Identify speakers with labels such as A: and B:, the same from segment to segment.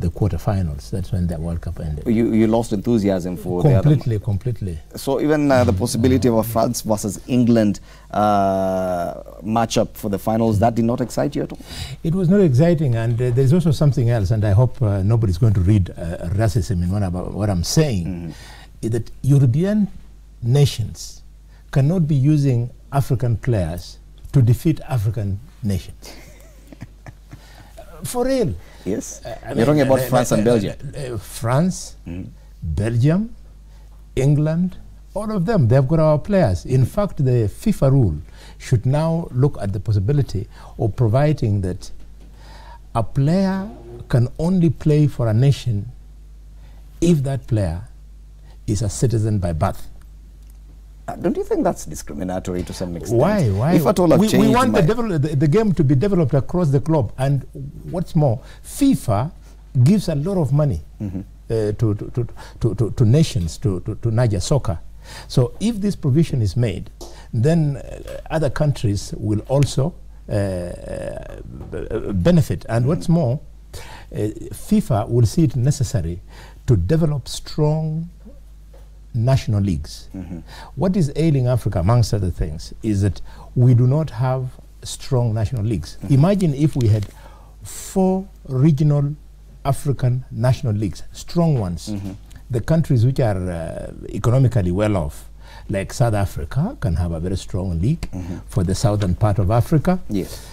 A: the quarterfinals. That's when the World Cup ended.
B: You lost enthusiasm for
A: completely.
B: So even the possibility of a France versus England matchup for the finals, that did not excite you at all?
A: It was not exciting, and there's also something else, and I hope nobody's going to read racism in what I'm saying, is that European nations cannot be using African players to defeat African nations. For real.
B: Yes. You're talking about France and Belgium.
A: France, Belgium, England, all of them, they've got our players. In fact, the FIFA rule should now look at the possibility of providing that a player can only play for a nation if that player is a citizen by birth.
B: Don't you think that's discriminatory to some extent?
A: Why?
B: If at all
A: we want the game to be developed across the globe, and what's more, FIFA gives a lot of money to nations, to Niger soccer. So if this provision is made, then other countries will also benefit. And what's more, FIFA will see it necessary to develop strong national leagues. What is ailing Africa, amongst other things, is that we do not have strong national leagues. Imagine if we had 4 regional African national leagues, strong ones. The countries which are economically well off, like South Africa, can have a very strong league for the southern part of Africa.
B: Yes.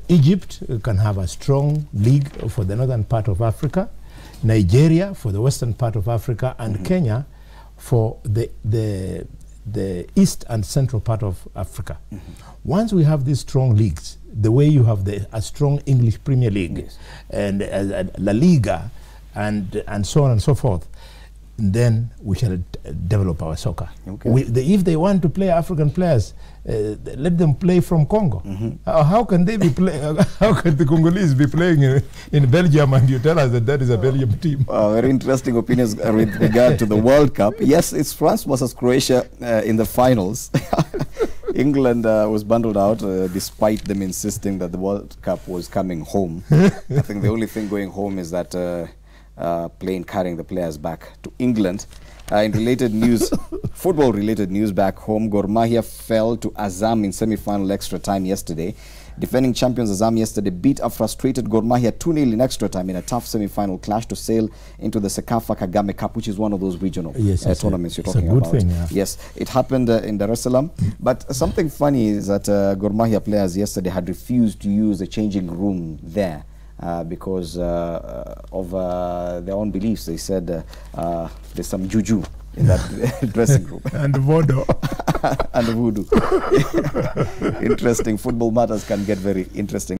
A: Egypt can have a strong league for the northern part of Africa. Nigeria for the western part of Africa, and Kenya for the east and central part of Africa. Once we have these strong leagues, the way you have a strong English Premier League and La Liga and so on and so forth, then we shall develop our soccer. If they want to play African players, let them play from Congo. How can they be playing? How can the Congolese be playing in Belgium, and you tell us that is a Belgium team?
B: Very interesting opinions with regard to the World Cup. Yes, it's France versus Croatia in the finals. England was bundled out despite them insisting that the World Cup was coming home. I think the only thing going home is that plane carrying the players back to England. In related news, football-related news back home, Gor Mahia fell to Azam in semi-final extra time yesterday. Defending champions Azam yesterday beat a frustrated Gor Mahia 2-0 in extra time in a tough semi-final clash to sail into the Sekafa Kagame Cup, which is one of those regional tournaments you're talking about.
A: It's a good thing, yeah.
B: Yes, it happened in Dar es Salaam. But something funny is that Gor Mahia players yesterday had refused to use the changing room there. Because of their own beliefs. They said there's some juju in that dressing room.
A: And voodoo.
B: And voodoo. Interesting. Football matters can get very interesting.